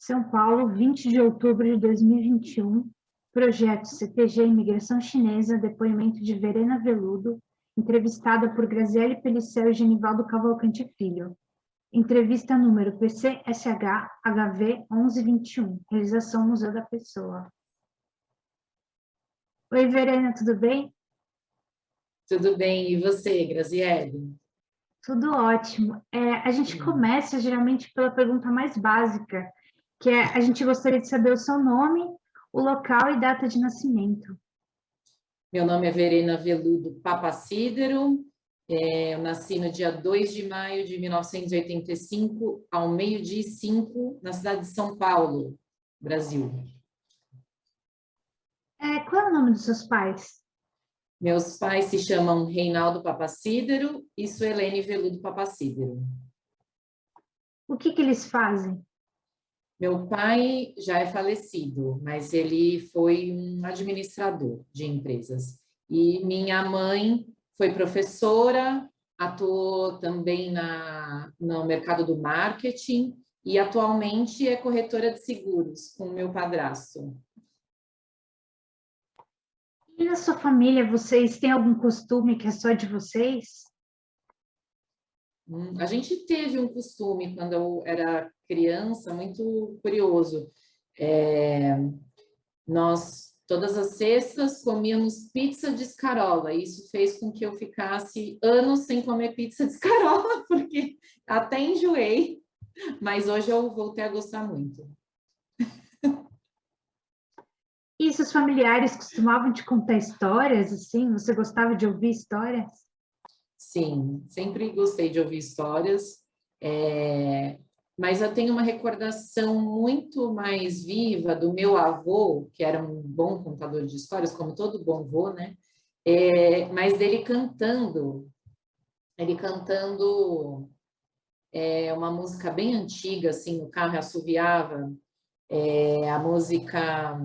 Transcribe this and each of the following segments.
São Paulo, 20 de outubro de 2021, projeto CTG Imigração Chinesa, depoimento de Verena Veludo, entrevistada por Graziele Pellicel e Genivaldo Cavalcante Filho. Entrevista número PCSH-HV 1121, realização Museu da Pessoa. Oi, Verena, tudo bem? Tudo bem, e você, Graziele? Tudo ótimo. A gente começa geralmente pela pergunta mais básica, que é, a gente gostaria de saber o seu nome, o local e data de nascimento. Meu nome é Verena Veludo Papacídero, eu nasci no dia 2 de maio de 1985, ao meio-dia e 5, na cidade de São Paulo, Brasil. Qual é o nome dos seus pais? Meus pais se chamam Reinaldo Papacídero e Suelene Veludo Papacídero. O que eles fazem? Meu pai já é falecido, mas ele foi um administrador de empresas. E minha mãe foi professora, atuou também no mercado do marketing e atualmente é corretora de seguros com o meu padrasto. E na sua família, vocês têm algum costume que é só de vocês? A gente teve um costume, quando eu era criança, muito curioso. Nós, todas as sextas, comíamos pizza de escarola. E isso fez com que eu ficasse anos sem comer pizza de escarola, porque até enjoei. Mas hoje eu voltei a gostar muito. E seus familiares costumavam te contar histórias, assim? Você gostava de ouvir histórias? Sim, sempre gostei de ouvir histórias. Mas eu tenho uma recordação muito mais viva do meu avô, que era um bom contador de histórias, como todo bom avô, né? Mas dele cantando, uma música bem antiga, assim, no carro assoviava, a música...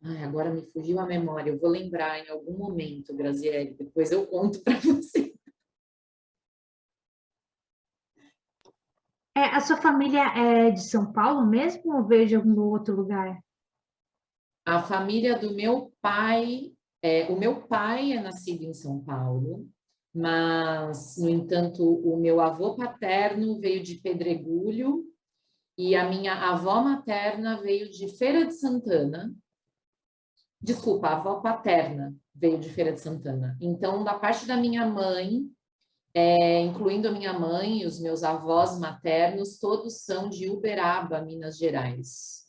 Ai, agora me fugiu a memória, eu vou lembrar em algum momento, Graziele, depois eu conto para você. A sua família é de São Paulo mesmo ou veio de algum outro lugar? A família do meu pai, o meu pai é nascido em São Paulo, mas, no entanto, o meu avô paterno veio de Pedregulho e a minha avó materna veio de Feira de Santana. Desculpa, a avó paterna veio de Feira de Santana. Então, da parte da minha mãe, incluindo a minha mãe e os meus avós maternos, todos são de Uberaba, Minas Gerais.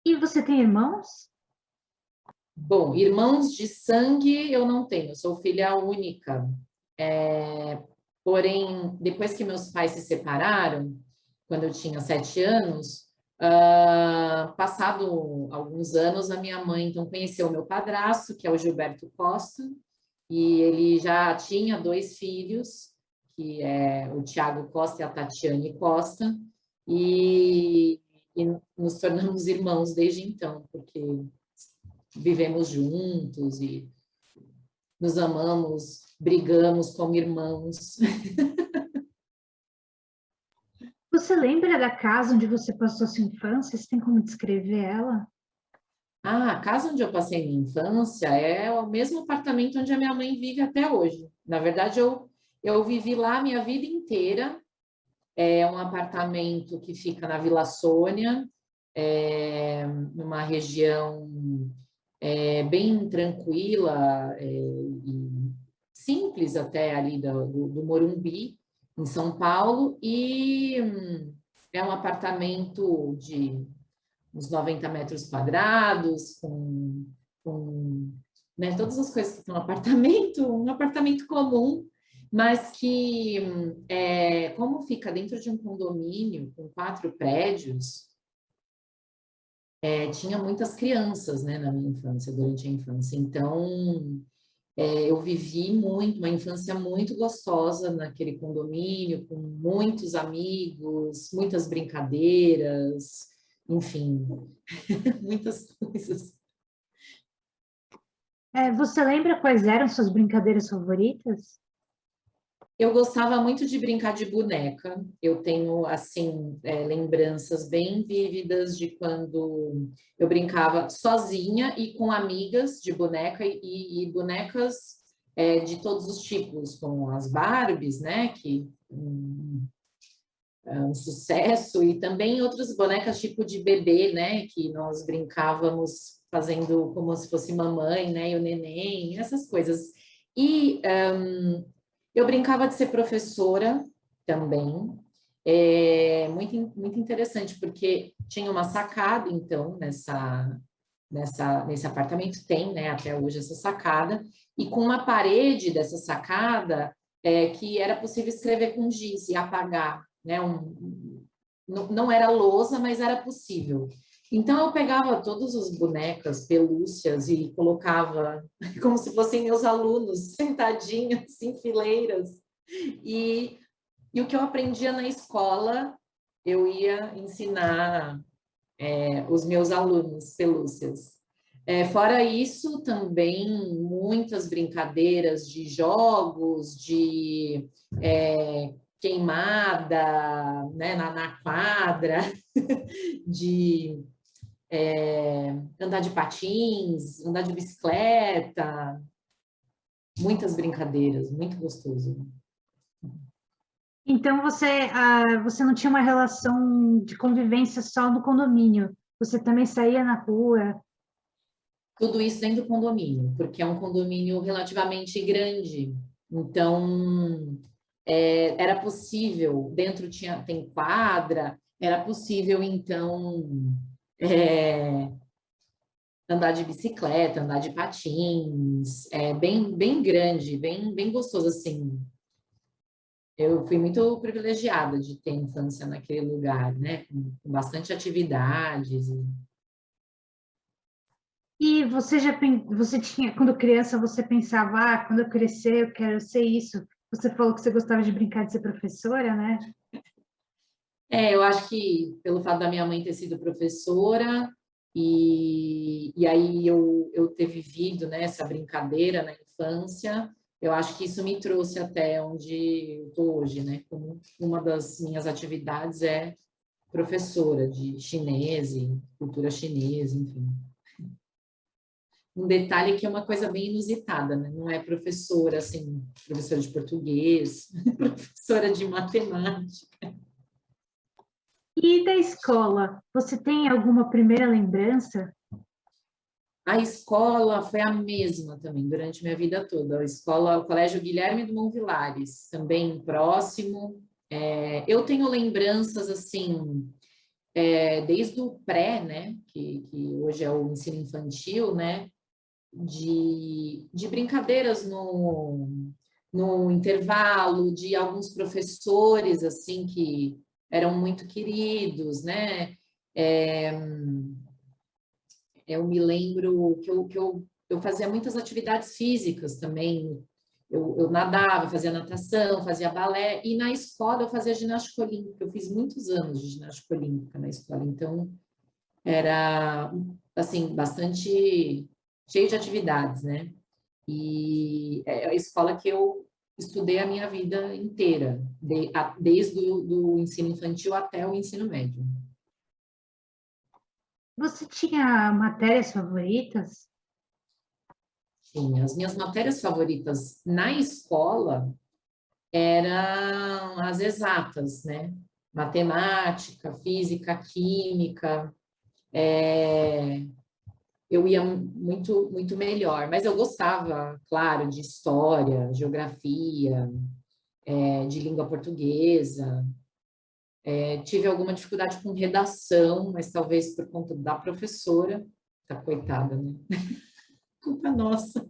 E você tem irmãos? Bom, irmãos de sangue eu não tenho, sou filha única. Porém, depois que meus pais se separaram, quando eu tinha 7 anos, passado alguns anos, a minha mãe então conheceu o meu padrasto, que é o Gilberto Costa, e ele já tinha 2 filhos, que é o Tiago Costa e a Tatiane Costa, e nos tornamos irmãos desde então, porque vivemos juntos e nos amamos, brigamos como irmãos. Você lembra da casa onde você passou sua infância? Você tem como descrever ela? A casa onde eu passei minha infância é o mesmo apartamento onde a minha mãe vive até hoje. Na verdade, eu vivi lá a minha vida inteira. É um apartamento que fica na Vila Sônia, numa região bem tranquila e simples até ali do Morumbi, em São Paulo, e é um apartamento de uns 90 metros quadrados, com né, todas as coisas que estão no apartamento, um apartamento comum, mas que, como fica dentro de um condomínio com 4 prédios, tinha muitas crianças, né, na minha infância, durante a infância. Então, eu vivi uma infância muito gostosa naquele condomínio, com muitos amigos, muitas brincadeiras, enfim, muitas coisas. Você lembra quais eram suas brincadeiras favoritas? Eu gostava muito de brincar de boneca. Eu tenho, assim, lembranças bem vívidas de quando eu brincava sozinha e com amigas de boneca e bonecas de todos os tipos, como as Barbies, né? Que é um sucesso, e também outras bonecas tipo de bebê, né? Que nós brincávamos fazendo como se fosse mamãe, né? E o neném, essas coisas. E eu brincava de ser professora também. É muito interessante, porque tinha uma sacada, então, nesse apartamento, tem, né, até hoje essa sacada, e com uma parede dessa sacada, que era possível escrever com giz e apagar, né, não era lousa, mas era possível. Então, eu pegava todas as bonecas, pelúcias, e colocava como se fossem meus alunos, sentadinhos, em fileiras. E, e o que eu aprendia na escola, eu ia ensinar os meus alunos, pelúcias. Fora isso, também muitas brincadeiras de jogos, de queimada, né, na quadra, de andar de patins, andar de bicicleta, muitas brincadeiras, muito gostoso. Então, você não tinha uma relação de convivência só no condomínio, você também saía na rua. Tudo isso dentro do condomínio, porque é um condomínio relativamente grande. Então, era possível, dentro tem quadra, era possível, então, é, andar de bicicleta, andar de patins, bem grande, bem gostoso, assim. Eu fui muito privilegiada de ter infância naquele lugar, né? Com bastante atividades. E você tinha, quando criança, você pensava, quando eu crescer, eu quero ser isso. Você falou que você gostava de brincar de ser professora, né? Eu acho que pelo fato da minha mãe ter sido professora e aí eu ter vivido, né, essa brincadeira na infância, eu acho que isso me trouxe até onde eu estou hoje, né? Como uma das minhas atividades é professora de chinês e cultura chinesa, enfim. Um detalhe que é uma coisa bem inusitada, né? Não é professora, assim, professora de português, professora de matemática. E da escola, você tem alguma primeira lembrança? A escola foi a mesma também durante minha vida toda. A escola, o Colégio Guilherme Dumont Vilares, também próximo. Eu tenho lembranças assim, desde o pré, né, que hoje é o ensino infantil, né, de brincadeiras no intervalo, de alguns professores assim que eram muito queridos, né? É, eu me lembro que eu fazia muitas atividades físicas também. Eu nadava, fazia natação, fazia balé, e na escola eu fazia ginástica olímpica. Eu fiz muitos anos de ginástica olímpica na escola, então era, assim, bastante cheio de atividades, né? E é a escola que eu estudei a minha vida inteira, desde do ensino infantil até o ensino médio. Você tinha matérias favoritas? Sim, as minhas matérias favoritas na escola eram as exatas, né? Matemática, física, química. Eu ia muito melhor, mas eu gostava, claro, de história, geografia, de língua portuguesa. Tive alguma dificuldade com redação, mas talvez por conta da professora, tá coitada, né? Culpa nossa,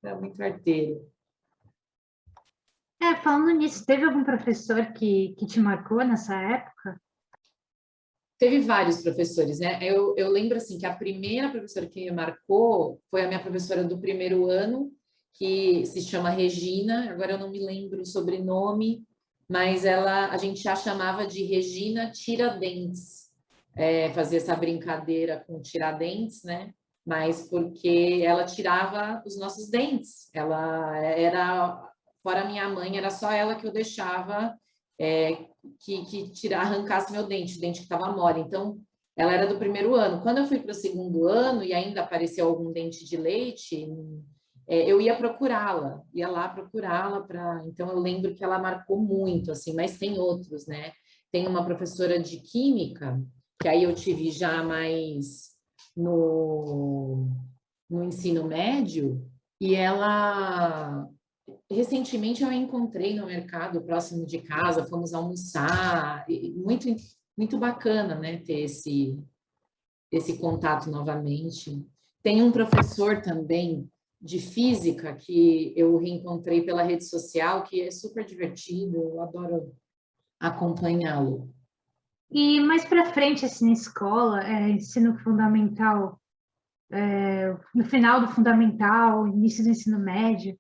era muito arteiro. Falando nisso, teve algum professor que te marcou nessa época? Teve vários professores, né? Eu lembro assim que a primeira professora que me marcou foi a minha professora do primeiro ano, que se chama Regina. Agora eu não me lembro o sobrenome, mas a gente a chamava de Regina Tiradentes. Fazia essa brincadeira com Tiradentes, né? Mas porque ela tirava os nossos dentes. Ela era fora minha mãe, era só ela que eu deixava que arrancasse meu dente, o dente que estava mole. Então, ela era do primeiro ano. Quando eu fui para o segundo ano e ainda apareceu algum dente de leite, eu ia procurá-la, ia lá procurá-la para. Então, eu lembro que ela marcou muito, assim, mas tem outros, né? Tem uma professora de química, que aí eu tive já mais no ensino médio, e ela recentemente eu a encontrei no mercado próximo de casa, fomos almoçar, e muito bacana, né, ter esse contato novamente. Tem um professor também de física que eu reencontrei pela rede social, que é super divertido, eu adoro acompanhá-lo. E mais para frente, assim, na escola, ensino fundamental, no final do fundamental, início do ensino médio,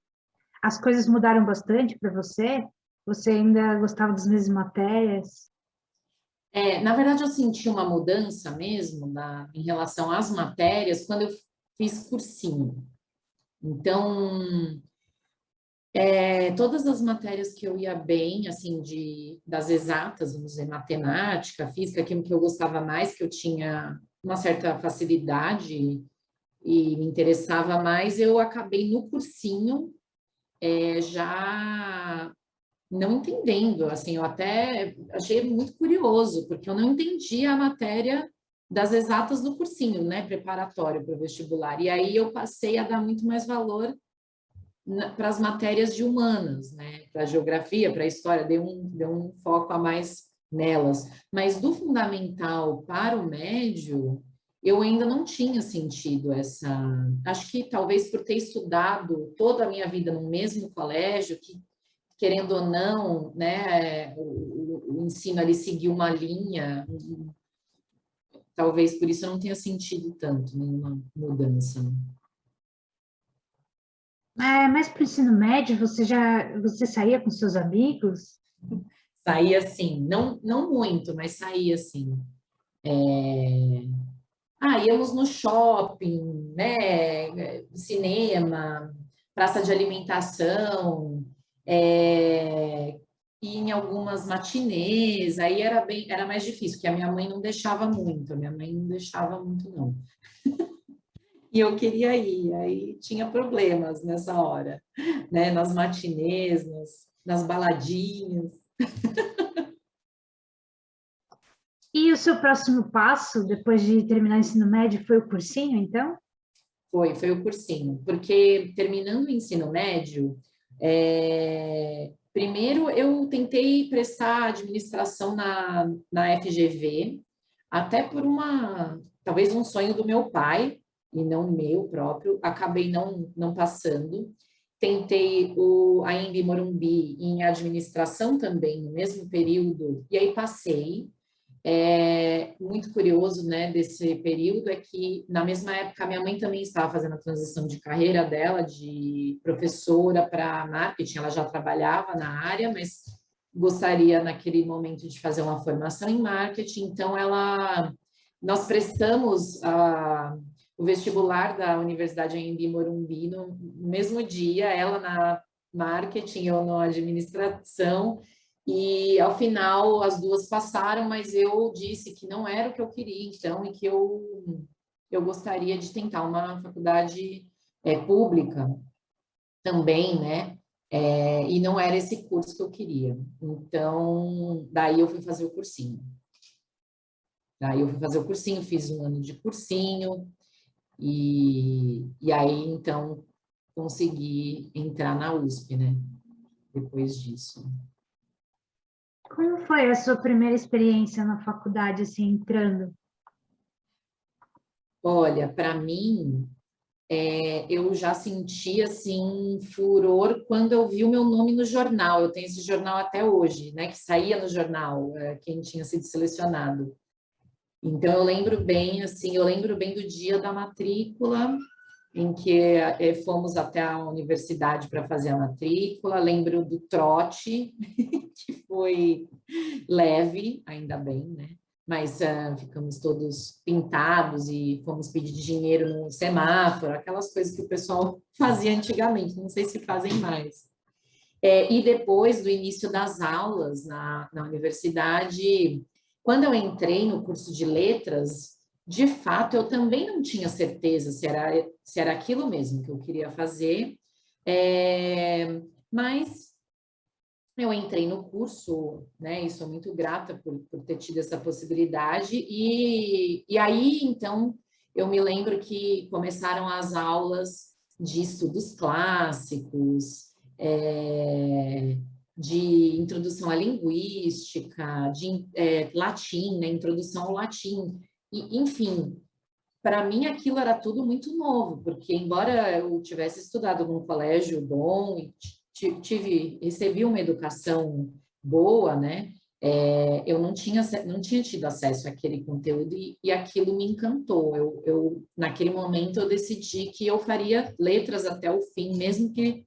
as coisas mudaram bastante para você? Você ainda gostava das mesmas matérias? Na verdade, eu senti uma mudança mesmo em relação às matérias quando eu fiz cursinho. Então, todas as matérias que eu ia bem, assim, das exatas, vamos dizer, matemática, física, aquilo que eu gostava mais, que eu tinha uma certa facilidade e me interessava mais, eu acabei no cursinho já não entendendo, assim, eu até achei muito curioso, porque eu não entendia a matéria das exatas no cursinho, né, preparatório para o vestibular. E aí eu passei a dar muito mais valor para as matérias de humanas, né, para a geografia, para a história, deu um foco a mais nelas. Mas do fundamental para o médio, eu ainda não tinha sentido essa. Acho que talvez por ter estudado toda a minha vida no mesmo colégio, que querendo ou não, né, o ensino ali seguiu uma linha, talvez por isso eu não tenha sentido tanto nenhuma mudança. Mas para o ensino médio, você saía com seus amigos? Saía assim, não muito, mas saía assim. Íamos no shopping, né, cinema, praça de alimentação, e em algumas matinês, aí era mais difícil, porque a minha mãe não deixava muito, a minha mãe não deixava muito, não. E eu queria ir, aí tinha problemas nessa hora, né, nas matinês, nas baladinhas. E o seu próximo passo, depois de terminar o ensino médio, foi o cursinho, então? Foi o cursinho, porque terminando o ensino médio, primeiro eu tentei prestar administração na FGV, até por talvez um sonho do meu pai, e não meu próprio, acabei não passando. Tentei a Embi Morumbi em administração também, no mesmo período, e aí passei. Muito curioso, né, desse período é que, na mesma época, minha mãe também estava fazendo a transição de carreira dela, de professora para marketing, ela já trabalhava na área, mas gostaria, naquele momento, de fazer uma formação em marketing, então nós prestamos o vestibular da Universidade Anhembi Morumbi no mesmo dia, ela na marketing, eu na administração, e ao final as duas passaram, mas eu disse que não era o que eu queria, então, e que eu gostaria de tentar uma faculdade pública também, né? E não era esse curso que eu queria. Então, daí eu fui fazer o cursinho. Fiz um ano de cursinho, e aí, então, consegui entrar na USP, né? Depois disso. Como foi a sua primeira experiência na faculdade, assim, entrando? Olha, para mim, eu já senti, assim, furor quando eu vi o meu nome no jornal. Eu tenho esse jornal até hoje, né? Que saía no jornal, quem tinha sido selecionado. Então, eu lembro bem, assim, eu lembro bem do dia da matrícula, em que fomos até a universidade para fazer a matrícula. Lembro do trote, que foi leve, ainda bem, né? Mas ficamos todos pintados e fomos pedir dinheiro no semáforo, aquelas coisas que o pessoal fazia antigamente, não sei se fazem mais. E depois do início das aulas na universidade, quando eu entrei no curso de letras, de fato, eu também não tinha certeza se era aquilo mesmo que eu queria fazer, mas eu entrei no curso, né, e sou muito grata por ter tido essa possibilidade, e aí, então, eu me lembro que começaram as aulas de estudos clássicos, de introdução à linguística, de latim, né, introdução ao latim, e, enfim, para mim aquilo era tudo muito novo, porque embora eu tivesse estudado num colégio bom e recebi uma educação boa, né? Eu não tinha tido acesso àquele conteúdo e aquilo me encantou. Naquele momento, eu decidi que eu faria letras até o fim, mesmo que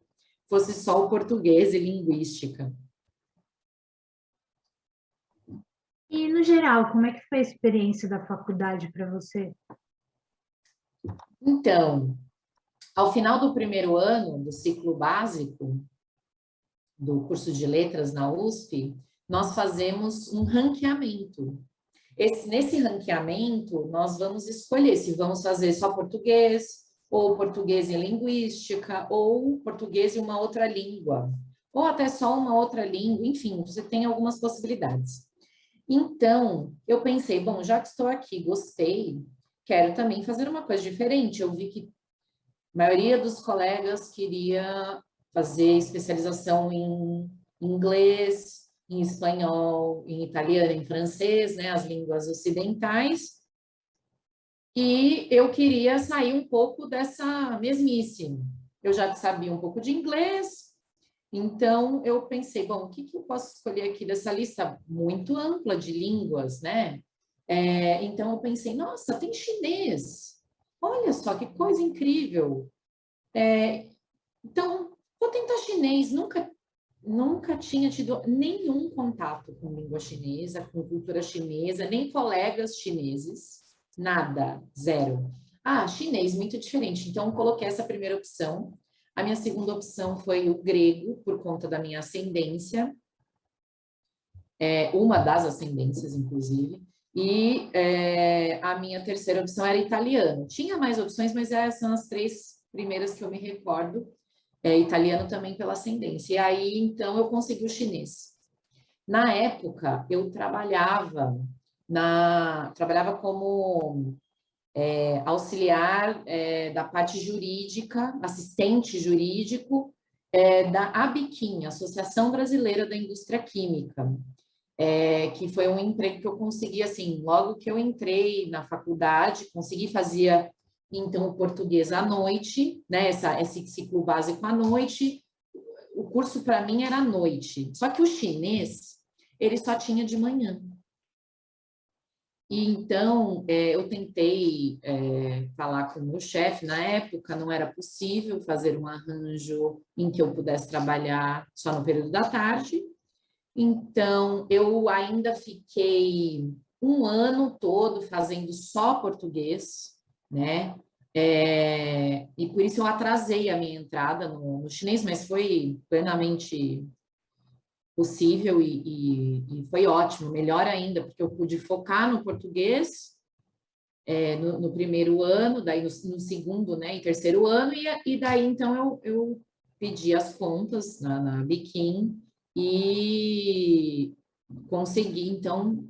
fosse só o português e linguística. E, no geral, como é que foi a experiência da faculdade para você? Então, ao final do primeiro ano do ciclo básico do curso de letras na USP, nós fazemos um ranqueamento. Nesse ranqueamento, nós vamos escolher se vamos fazer só português, ou português e linguística, ou português e uma outra língua, ou até só uma outra língua, enfim, você tem algumas possibilidades. Então, eu pensei, bom, já que estou aqui, gostei, quero também fazer uma coisa diferente. Eu vi que a maioria dos colegas queria fazer especialização em inglês, em espanhol, em italiano, em francês, né, as línguas ocidentais. E eu queria sair um pouco dessa mesmice. Eu já sabia um pouco de inglês, então eu pensei, bom, o que eu posso escolher aqui dessa lista muito ampla de línguas, né? Então eu pensei, nossa, tem chinês. Olha só que coisa incrível. Então, vou tentar chinês. Nunca tinha tido nenhum contato com língua chinesa, com cultura chinesa, nem colegas chineses, nada, zero. Ah, chinês, muito diferente. Então, coloquei essa primeira opção. A minha segunda opção foi o grego, por conta da minha ascendência, uma das ascendências, inclusive. E a minha terceira opção era italiano. Tinha mais opções, mas essas são as três primeiras que eu me recordo. Italiano também pela ascendência. E aí, então, eu consegui o chinês. Na época, eu trabalhava como auxiliar da parte jurídica, assistente jurídico da ABIQUIM, Associação Brasileira da Indústria Química, que foi um emprego que eu consegui, assim, logo que eu entrei na faculdade, consegui fazer então, o português à noite, né? Esse ciclo básico à noite, o curso para mim era à noite. Só que o chinês, ele só tinha de manhã. E então, eu tentei falar com o meu chefe na época, não era possível fazer um arranjo em que eu pudesse trabalhar só no período da tarde. Então, eu ainda fiquei um ano todo fazendo só português, né? E por isso eu atrasei a minha entrada no chinês, mas foi plenamente possível e foi ótimo, melhor ainda, porque eu pude focar no português no primeiro ano, daí no segundo, né, e terceiro ano, e daí então eu pedi as contas na Biquim e consegui então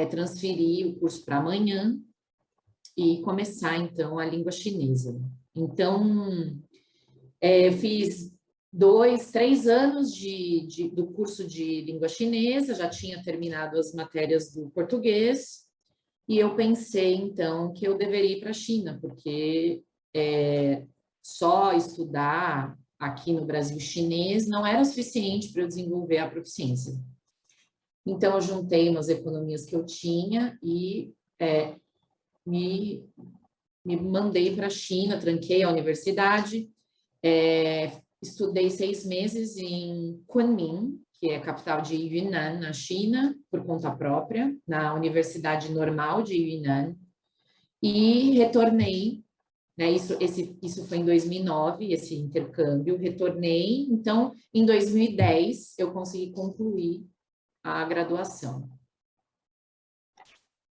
transferir o curso para amanhã e começar, então, a língua chinesa. Então, eu fiz 3 anos do curso de língua chinesa, já tinha terminado as matérias do português, e eu pensei, então, que eu deveria ir para a China, porque só estudar aqui no Brasil chinês não era suficiente para eu desenvolver a proficiência. Então, eu juntei umas economias que eu tinha e me mandei para a China, tranquei a universidade, estudei 6 meses em Kunming, que é a capital de Yunnan, na China, por conta própria, na Universidade Normal de Yunnan, e retornei né? Isso foi em 2009, esse intercâmbio, retornei, então, em 2010, eu consegui concluir a graduação.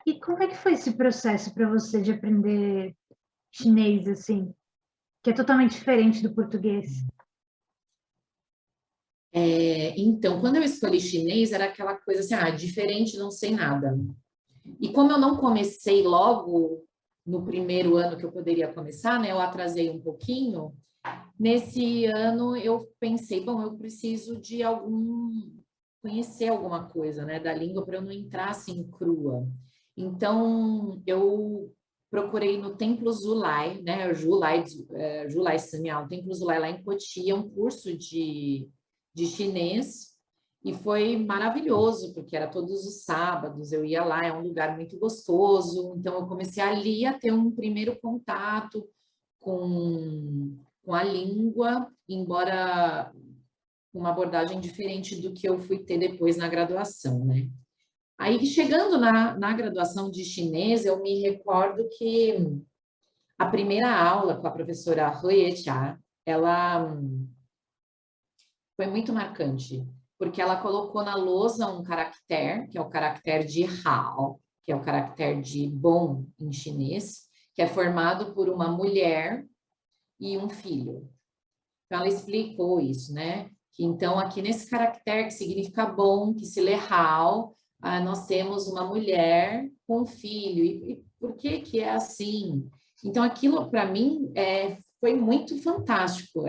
E como é que foi esse processo para você de aprender chinês, assim, que é totalmente diferente do português? Então, quando eu escolhi chinês, era aquela coisa assim, diferente, não sei nada. E como eu não comecei logo no primeiro ano que eu poderia começar, né? Eu atrasei um pouquinho. Nesse ano eu pensei, bom, eu preciso de conhecer alguma coisa, né, da língua para eu não entrar assim crua. Então eu procurei no Templo Zulai, né, Julai Sanyal, o Templo Zulai lá em Cotia, um curso de chinês. E foi maravilhoso, porque era todos os sábados, eu ia lá, é um lugar muito gostoso. Então, eu comecei ali a ter um primeiro contato com a língua, embora com uma abordagem diferente do que eu fui ter depois na graduação, né? Aí, chegando na graduação de chinês, eu me recordo que a primeira aula com a professora Hui Chia, ela foi muito marcante, porque ela colocou na lousa um caractere, que é o caractere de Hao, que é o caractere de bom em chinês, que é formado por uma mulher e um filho. Então, ela explicou isso, né? Que, então, aqui nesse caractere que significa bom, que se lê Hao, nós temos uma mulher com um filho. E por que que é assim? Então, aquilo, para mim, foi muito fantástico.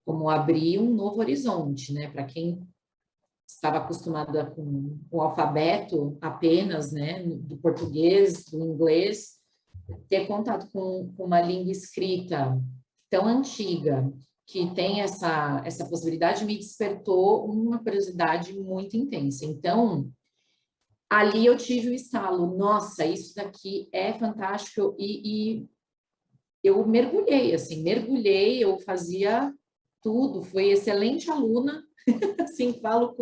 Como abrir um novo horizonte, né? Para quem estava acostumada com o alfabeto apenas, né? Do português, do inglês, ter contato com uma língua escrita tão antiga, que tem essa possibilidade, me despertou uma curiosidade muito intensa. Então, ali eu tive o estalo, nossa, isso daqui é fantástico, e eu mergulhei, assim, eu fazia tudo, fui excelente aluna, assim, falo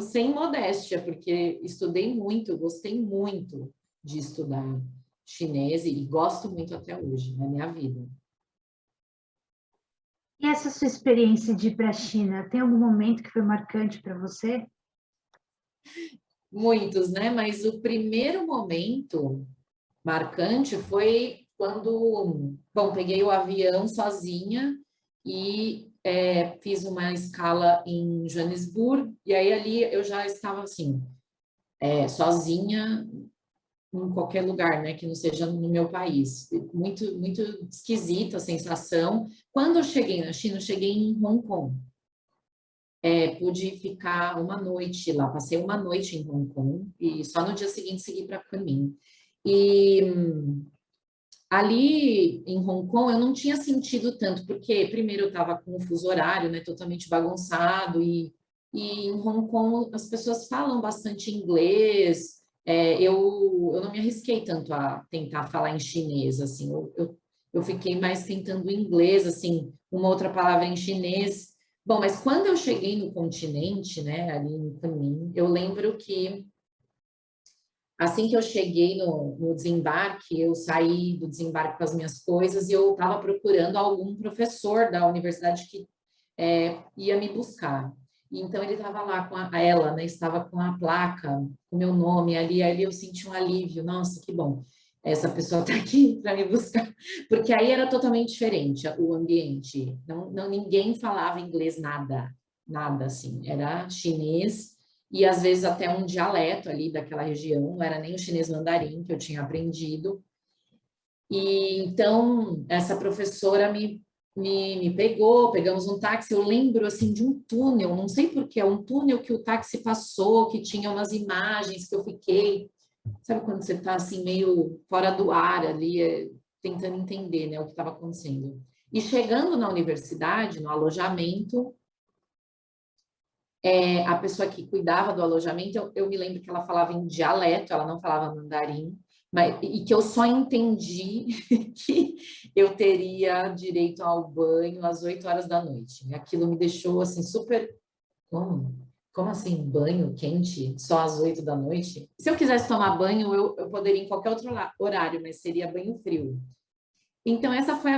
sem modéstia, porque estudei muito, gostei muito de estudar chinês e gosto muito até hoje, na minha vida. E essa sua experiência de ir para a China, tem algum momento que foi marcante para você? Muitos, né? Mas o primeiro momento marcante foi quando, bom, peguei o avião sozinha e fiz uma escala em Joanesburgo, e aí ali eu já estava assim, sozinha em qualquer lugar, né, que não seja no meu país. Muito, muito esquisita a sensação. Quando eu cheguei na China, eu cheguei em Hong Kong. Pude ficar uma noite lá, passei uma noite em Hong Kong e só no dia seguinte segui para Kunming. E ali em Hong Kong eu não tinha sentido tanto, porque primeiro eu estava com o fuso horário, né, totalmente bagunçado, e em Hong Kong as pessoas falam bastante inglês. Eu não me arrisquei tanto a tentar falar em chinês, assim, eu fiquei mais tentando inglês, assim, uma outra palavra em chinês. Bom, mas quando eu cheguei no continente, né, ali em Kunming, eu lembro que assim que eu cheguei no desembarque, eu saí do desembarque com as minhas coisas e eu estava procurando algum professor da universidade que ia me buscar. E então ele estava lá ela, né, estava com a placa, com o meu nome ali, ali eu senti um alívio, nossa, que bom. Essa pessoa está aqui para me buscar, porque aí era totalmente diferente o ambiente. Não, ninguém falava inglês nada, nada assim. Era chinês e às vezes até um dialeto ali daquela região, não era nem o chinês mandarim que eu tinha aprendido. E então essa professora me pegou, pegamos um táxi, eu lembro assim de um túnel, não sei por quê, um túnel que o táxi passou, que tinha umas imagens que eu fiquei, sabe quando você está assim meio fora do ar ali, tentando entender, né, o que estava acontecendo. E chegando na universidade, no alojamento, a pessoa que cuidava do alojamento, eu me lembro que ela falava em dialeto, ela não falava mandarim, e que eu só entendi que eu teria direito ao banho às 8 horas da noite. E aquilo me deixou assim super. Como? Como assim, banho quente só às 8 da noite? Se eu quisesse tomar banho, eu poderia em qualquer outro horário, mas seria banho frio. Então, essa foi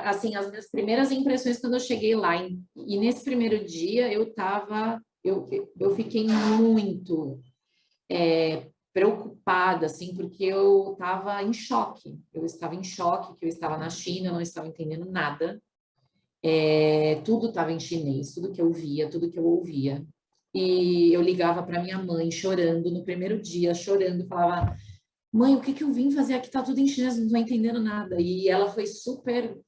assim, as minhas primeiras impressões quando eu cheguei lá. E nesse primeiro dia, eu fiquei muito preocupada, assim, porque eu estava em choque. Eu estava em choque, que eu estava na China, eu não estava entendendo nada. Tudo estava em chinês, tudo que eu via, tudo que eu ouvia. E eu ligava para minha mãe chorando no primeiro dia, chorando, falava: mãe, o que que eu vim fazer aqui? Tá tudo em chinês, não estou entendendo nada. E ela foi super.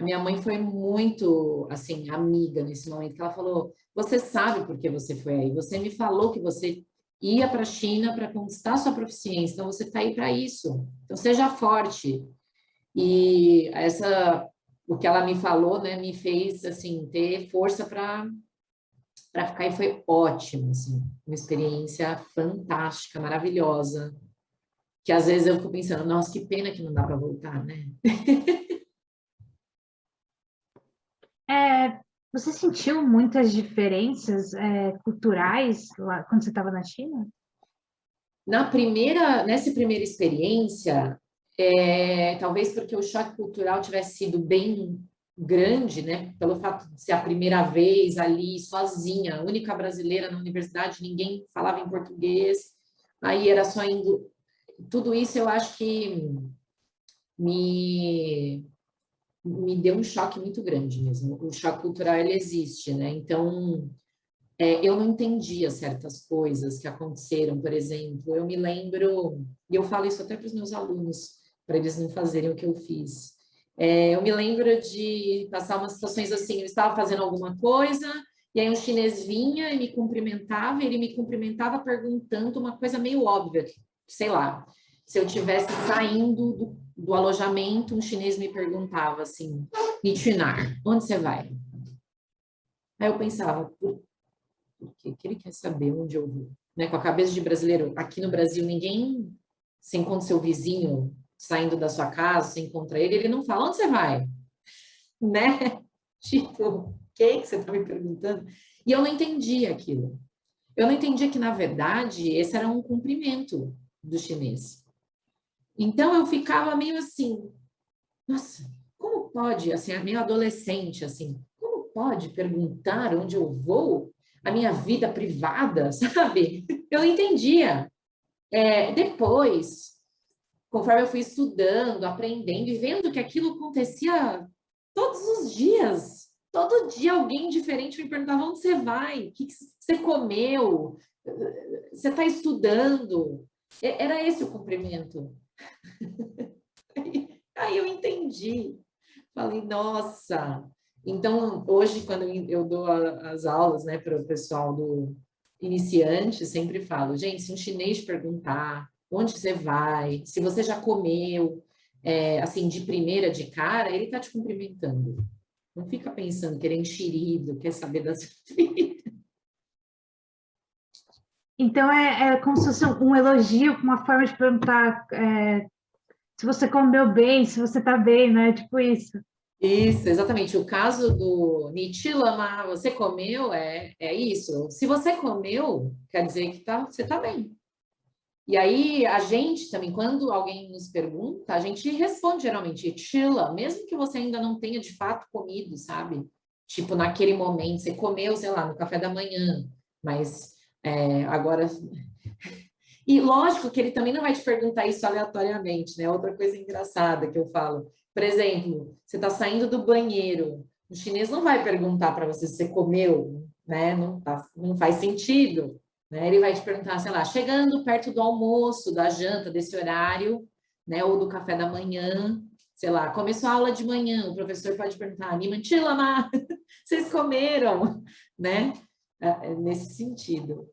A minha mãe foi muito, assim, amiga nesse momento, que ela falou: você sabe por que você foi aí? Você me falou que você ia para a China para conquistar sua proficiência, então você está aí para isso. Então seja forte. E o que ela me falou, né, me fez, assim, ter força para ficar, e foi ótimo, assim, uma experiência fantástica, maravilhosa, que às vezes eu fico pensando: nossa, que pena que não dá para voltar, né? É, você sentiu muitas diferenças culturais lá quando você estava na China? Nessa primeira experiência, talvez porque o choque cultural tivesse sido bem grande, né? Pelo fato de ser a primeira vez ali, sozinha, a única brasileira na universidade, ninguém falava em português, aí era só indo. Tudo isso eu acho que me, me deu um choque muito grande mesmo. O choque cultural, ele existe, né? Então, eu não entendia certas coisas que aconteceram, por exemplo. Eu me lembro, e eu falo isso até para os meus alunos, para eles não fazerem o que eu fiz. Eu me lembro de passar umas situações assim: eu estava fazendo alguma coisa, e aí um chinês vinha e me cumprimentava, e ele me cumprimentava perguntando uma coisa meio óbvia, sei lá, se eu tivesse saindo do alojamento, um chinês me perguntava assim: Nitinar, onde você vai? Aí eu pensava: que ele quer saber onde eu vou, né? Com a cabeça de brasileiro, aqui no Brasil ninguém, se encontra seu vizinho saindo da sua casa, se encontra ele não fala: onde você vai, né? Tipo, o que você está me perguntando? E eu não entendia aquilo. Eu não entendia que, na verdade, esse era um cumprimento do chinês. Então eu ficava meio assim: nossa, como pode, assim, meio adolescente, assim, como pode perguntar onde eu vou? A minha vida privada, sabe? Eu não entendia. Depois, conforme eu fui estudando, aprendendo e vendo que aquilo acontecia todos os dias. Todo dia alguém diferente me perguntava: onde você vai? O que você comeu? Você está estudando? Era esse o cumprimento. Aí eu entendi. Falei: nossa. Então, hoje, quando eu dou as aulas, né, para o pessoal do iniciante, sempre falo: gente, se um chinês te perguntar onde você vai, se você já comeu, assim, de primeira, de cara, ele está te cumprimentando. Não fica pensando que ele é enxerido, quer saber da sua vida. Então é como se fosse um elogio, uma forma de perguntar se você comeu bem, se você está bem, né? Tipo isso. Isso, exatamente. O caso do Nichilama, você comeu, é isso. Se você comeu, quer dizer que você está bem. E aí, a gente também, quando alguém nos pergunta, a gente responde geralmente chila, mesmo que você ainda não tenha de fato comido, sabe? Tipo, naquele momento, você comeu, sei lá, no café da manhã, mas agora. E lógico que ele também não vai te perguntar isso aleatoriamente, né? Outra coisa engraçada que eu falo. Por exemplo, você está saindo do banheiro, o chinês não vai perguntar para você se você comeu, né? Não faz sentido. Né? Ele vai te perguntar, sei lá, chegando perto do almoço, da janta, desse horário, né? Ou do café da manhã, sei lá, começou a aula de manhã, o professor pode perguntar: Nimantilama, vocês comeram, né? Nesse sentido.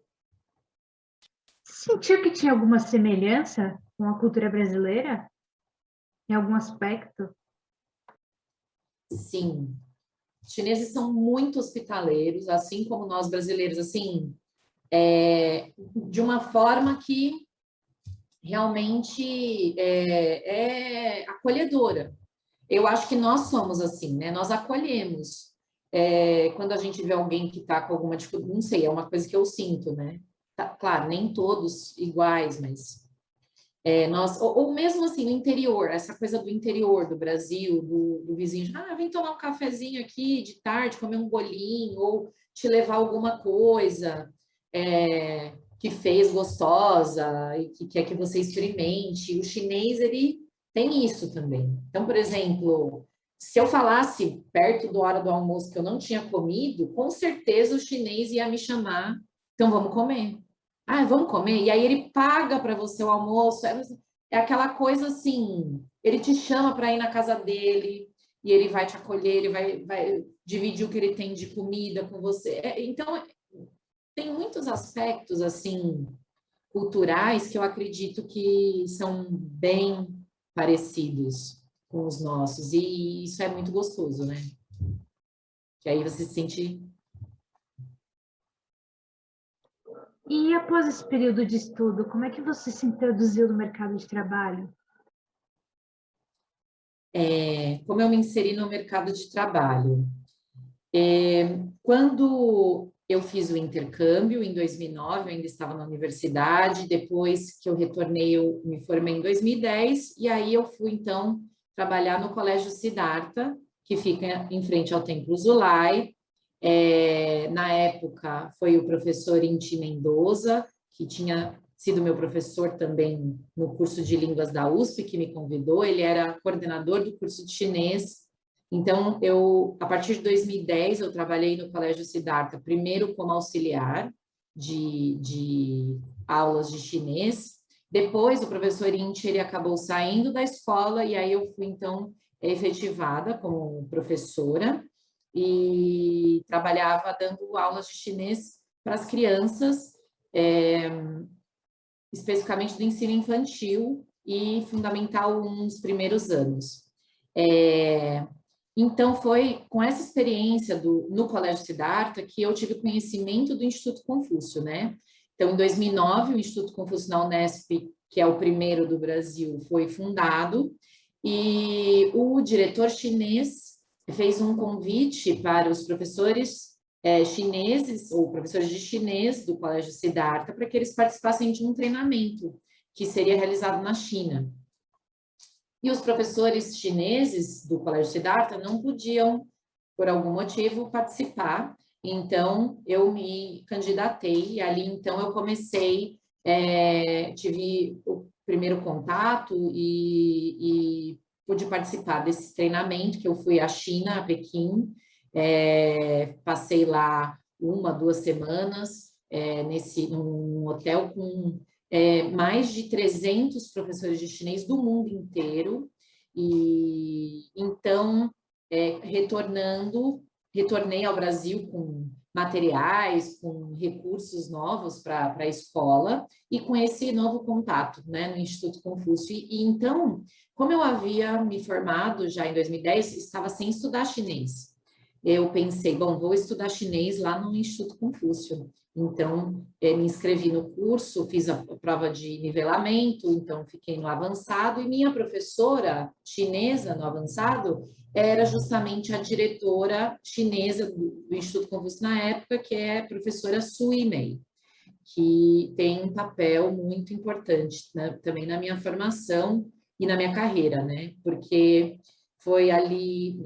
Sentiu que tinha alguma semelhança com a cultura brasileira? Em algum aspecto? Sim, os chineses são muito hospitaleiros, assim como nós brasileiros, assim, de uma forma que realmente é acolhedora. Eu acho que nós somos assim, né? Nós acolhemos. Quando a gente vê alguém que está com alguma dificuldade, não sei, é uma coisa que eu sinto, né? Tá, claro, nem todos iguais, mas Ou mesmo assim, no interior, essa coisa do interior do Brasil, do vizinho, vem tomar um cafezinho aqui de tarde, comer um bolinho, ou te levar alguma coisa que fez gostosa e que quer que você experimente. O chinês, ele tem isso também. Então, por exemplo, se eu falasse perto da hora do almoço que eu não tinha comido, com certeza o chinês ia me chamar, então vamos comer. Vamos comer? E aí ele paga para você o almoço. É aquela coisa assim, ele te chama para ir na casa dele e ele vai te acolher, ele vai dividir o que ele tem de comida com você. Então, tem muitos aspectos assim culturais que eu acredito que são bem parecidos com os nossos. E isso é muito gostoso, né? Que aí você se sente... E após esse período de estudo, como é que você se introduziu no mercado de trabalho? Como eu me inseri no mercado de trabalho? Quando eu fiz o intercâmbio, em 2009, eu ainda estava na universidade, depois que eu retornei, eu me formei em 2010, e aí eu fui, então, trabalhar no Colégio Siddhartha, que fica em frente ao Templo Zulai. Na época, foi o professor Inti Mendoza, que tinha sido meu professor também no curso de línguas da USP, que me convidou. Ele era coordenador do curso de chinês. Então, a partir de 2010, eu trabalhei no Colégio Siddhartha, primeiro como auxiliar de aulas de chinês. Depois, o professor Inti, ele acabou saindo da escola, e aí eu fui, então, efetivada como professora e trabalhava dando aulas de chinês para as crianças, especificamente do ensino infantil e fundamental 1 nos primeiros anos. Então, foi com essa experiência no Colégio Siddhartha que eu tive conhecimento do Instituto Confúcio, né? Então, em 2009, o Instituto Confúcio na Unesp, que é o primeiro do Brasil, foi fundado, e o diretor chinês fez um convite para os professores chineses, ou professores de chinês do Colégio Siddhartha, para que eles participassem de um treinamento que seria realizado na China. E os professores chineses do Colégio Siddhartha não podiam, por algum motivo, participar. Então, eu me candidatei e ali, então, eu comecei, tive o primeiro contato e pude participar desse treinamento, que eu fui à China, a Pequim, passei lá 1, 2 semanas, num hotel com mais de 300 professores de chinês do mundo inteiro, e então, retornei ao Brasil com materiais, com recursos novos para a escola, e com esse novo contato, né, no Instituto Confúcio. E então, como eu havia me formado já em 2010, estava sem estudar chinês. Eu pensei, bom, vou estudar chinês lá no Instituto Confúcio. Então, me inscrevi no curso, fiz a prova de nivelamento, então fiquei no avançado, e minha professora chinesa no avançado era justamente a diretora chinesa do Instituto Confúcio na época, que é a professora Sui Mei, que tem um papel muito importante, né, também na minha formação e na minha carreira, né? Porque foi ali,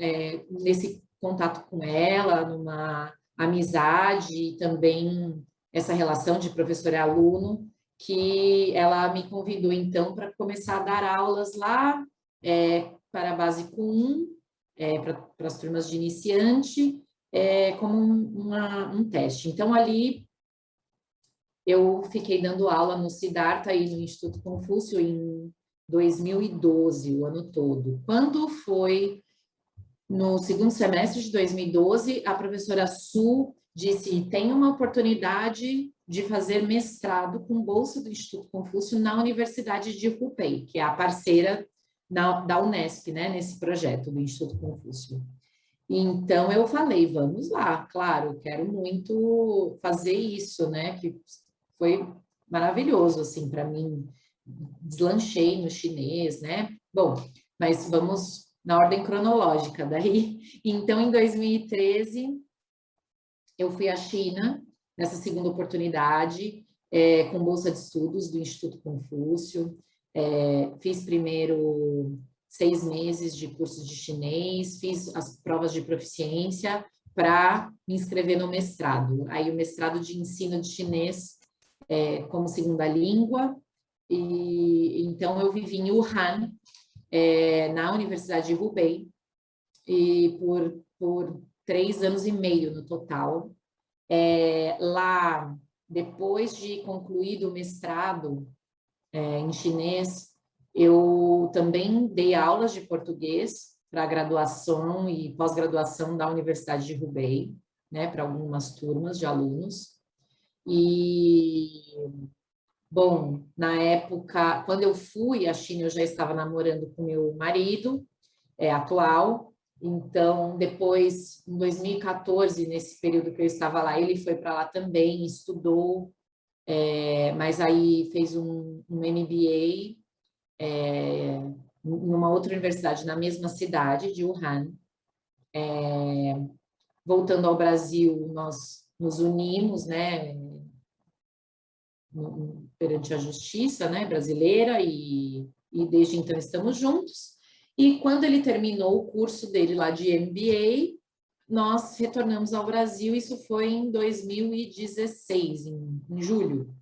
nesse contato com ela, numa amizade e também essa relação de professor e aluno, que ela me convidou, então, para começar a dar aulas lá para a Básico 1, para as turmas de iniciante, como um teste. Então, ali eu fiquei dando aula no Siddhartha e no Instituto Confúcio em 2012, o ano todo. Quando foi no segundo semestre de 2012, a professora Su disse: tem uma oportunidade de fazer mestrado com bolsa do Instituto Confúcio na Universidade de Hubei, que é a parceira da Unesp, né, nesse projeto do Instituto Confúcio. Então, eu falei, vamos lá, claro, quero muito fazer isso, né, que foi maravilhoso, assim, para mim, deslanchei no chinês, né, bom, mas vamos na ordem cronológica daí. Então, em 2013, eu fui à China, nessa segunda oportunidade, com bolsa de estudos do Instituto Confúcio, Fiz primeiro 6 meses de curso de chinês, fiz as provas de proficiência para me inscrever no mestrado. Aí o mestrado de ensino de chinês como segunda língua, e então eu vivi em Wuhan, na Universidade de Hubei, e por 3 anos e meio no total. Lá, depois de concluído o mestrado em chinês, eu também dei aulas de português para graduação e pós-graduação da Universidade de Hubei, né, para algumas turmas de alunos. E, bom, na época, quando eu fui à China, eu já estava namorando com meu marido atual. Então, depois, em 2014, nesse período que eu estava lá, ele foi para lá também, estudou, mas aí fez um MBA numa outra universidade, na mesma cidade de Wuhan. Voltando ao Brasil, nós nos unimos, né, perante a justiça, né, brasileira, e desde então estamos juntos. E quando ele terminou o curso dele lá de MBA, nós retornamos ao Brasil, isso foi em 2016, em julho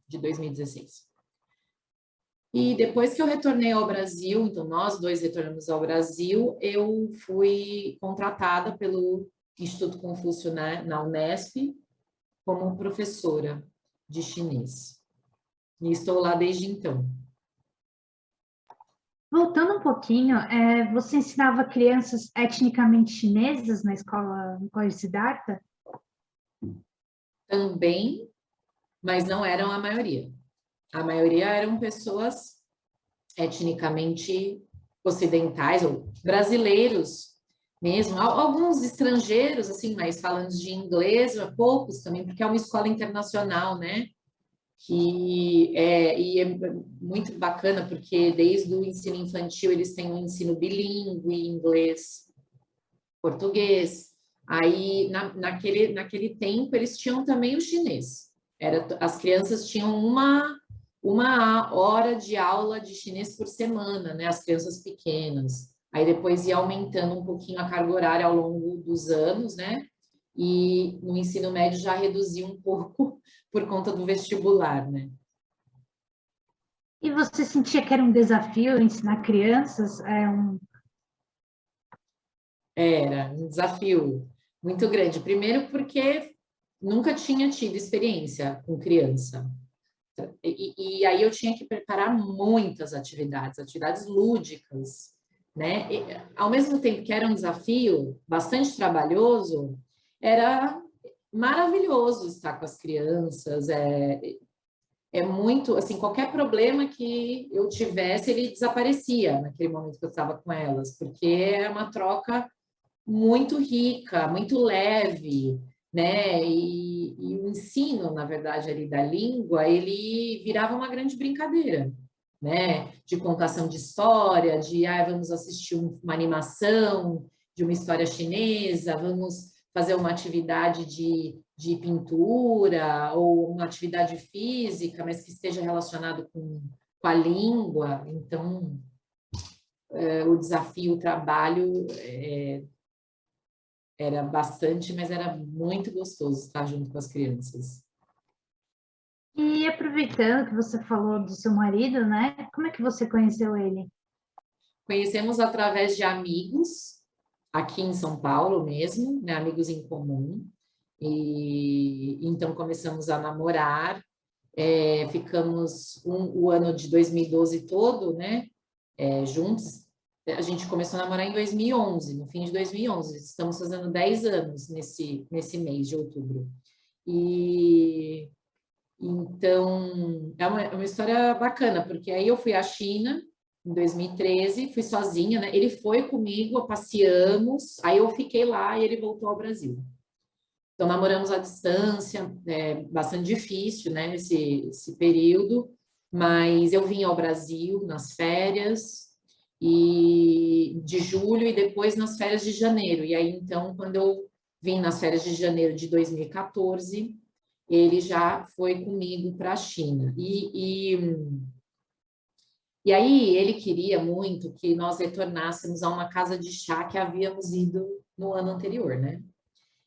de 2016. E depois que eu retornei ao Brasil, então nós dois retornamos ao Brasil, eu fui contratada pelo Instituto Confúcio, né, na Unesp, como professora de chinês. E estou lá desde então. Voltando um pouquinho, você ensinava crianças etnicamente chinesas na escola, no Colégio Siddhartha? Também, mas não eram a maioria. A maioria eram pessoas etnicamente ocidentais ou brasileiros mesmo, alguns estrangeiros, assim, mas falando de inglês, poucos também, porque é uma escola internacional, né? E é muito bacana, porque desde o ensino infantil eles têm um ensino bilíngue, inglês, português. Aí, naquele tempo, eles tinham também o chinês. As crianças tinham uma hora de aula de chinês por semana, né? As crianças pequenas. Aí depois ia aumentando um pouquinho a carga horária ao longo dos anos, né? E no ensino médio já reduziu um pouco por conta do vestibular, né? E você sentia que era um desafio ensinar crianças? Era um desafio muito grande. Primeiro porque nunca tinha tido experiência com criança. E aí eu tinha que preparar muitas atividades lúdicas, né? E, ao mesmo tempo que era um desafio bastante trabalhoso, era maravilhoso estar com as crianças. É muito, assim, qualquer problema que eu tivesse, ele desaparecia naquele momento que eu estava com elas, porque é uma troca muito rica, muito leve, né? E o ensino, na verdade, ali da língua, ele virava uma grande brincadeira, né? De contação de história, de vamos assistir uma animação de uma história chinesa, vamos fazer uma atividade de pintura ou uma atividade física, mas que esteja relacionado com a língua. Então, o desafio, o trabalho era bastante, mas era muito gostoso estar junto com as crianças. E aproveitando que você falou do seu marido, né? Como é que você conheceu ele? Conhecemos através de amigos, aqui em São Paulo mesmo, né? Amigos em comum. E então começamos a namorar, ficamos o ano de 2012 todo, né? Juntos. A gente começou a namorar em 2011, no fim de 2011. Estamos fazendo 10 anos nesse mês de outubro. E então é uma história bacana, porque aí eu fui à China em 2013, fui sozinha, né? Ele foi comigo, passeamos, aí eu fiquei lá e ele voltou ao Brasil. Então namoramos à distância, bastante difícil, né? Esse período, mas eu vim ao Brasil nas férias e de julho e depois nas férias de janeiro. E aí, então, quando eu vim nas férias de janeiro de 2014, ele já foi comigo para a China. E aí ele queria muito que nós retornássemos a uma casa de chá que havíamos ido no ano anterior, né?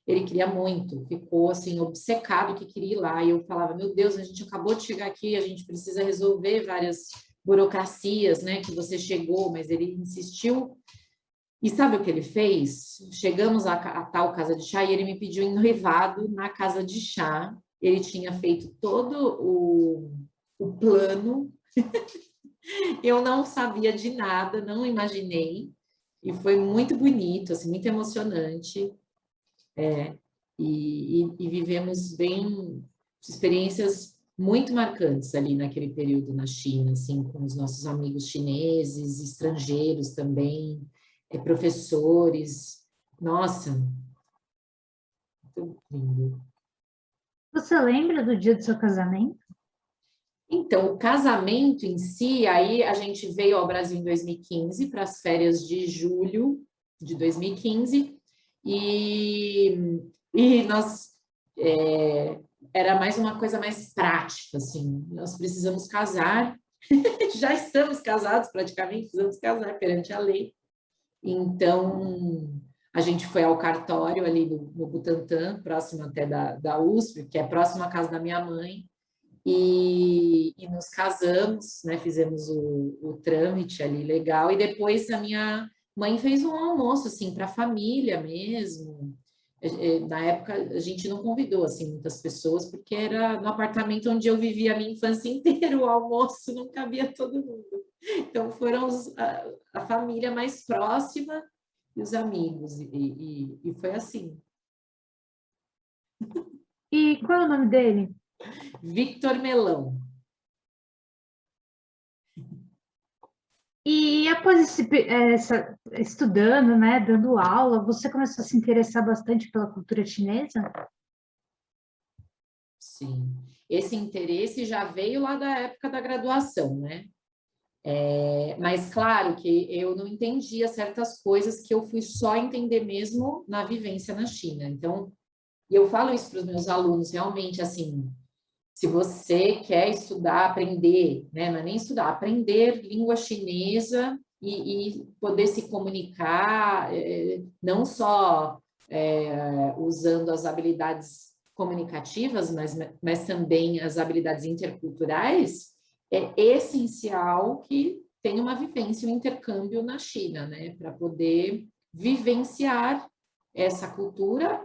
Ele queria muito, ficou assim obcecado que queria ir lá. E eu falava, meu Deus, a gente acabou de chegar aqui, a gente precisa resolver várias burocracias, né? Que você chegou, mas ele insistiu. E sabe o que ele fez? Chegamos a tal casa de chá e ele me pediu em noivado na casa de chá. Ele tinha feito todo o plano. Eu não sabia de nada, não imaginei. E foi muito bonito, assim, muito emocionante. E vivemos bem experiências muito marcantes ali naquele período na China, assim, com os nossos amigos chineses, estrangeiros também, professores. Nossa, muito lindo. Você lembra do dia do seu casamento? Então, o casamento em si, aí a gente veio ao Brasil em 2015 para as férias de julho de 2015 e nós era mais uma coisa mais prática, assim, nós precisamos casar, já estamos casados praticamente, precisamos casar perante a lei. Então, a gente foi ao cartório ali no Butantã, próximo até da USP, que é próximo à casa da minha mãe, e nos casamos, né? Fizemos o trâmite ali legal, e depois a minha mãe fez um almoço, assim, para a família mesmo. Na época, a gente não convidou, assim, muitas pessoas, porque era no apartamento onde eu vivi a minha infância inteira, o almoço não cabia todo mundo. Então, foram a família mais próxima e os amigos, e foi assim. E qual é o nome dele? Victor Melão. E após estudando, né, dando aula, você começou a se interessar bastante pela cultura chinesa? Sim, esse interesse já veio lá da época da graduação, né? Mas claro que eu não entendia certas coisas que eu fui só entender mesmo na vivência na China. Então, e eu falo isso para os meus alunos, realmente, assim, se você quer estudar, aprender, né? Não é nem estudar, aprender língua chinesa e poder se comunicar, não só usando as habilidades comunicativas, mas também as habilidades interculturais, é essencial que tenha uma vivência, um intercâmbio na China, né? Para poder vivenciar essa cultura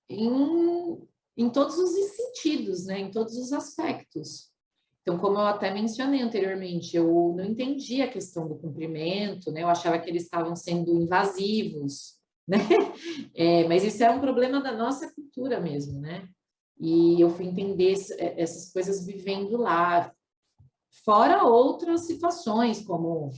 em todos os sentidos, né? Em todos os aspectos. Então, como eu até mencionei anteriormente, eu não entendia a questão do cumprimento, né? Eu achava que eles estavam sendo invasivos, né? Mas isso é um problema da nossa cultura mesmo, né? E eu fui entender essas coisas vivendo lá, fora outras situações, como,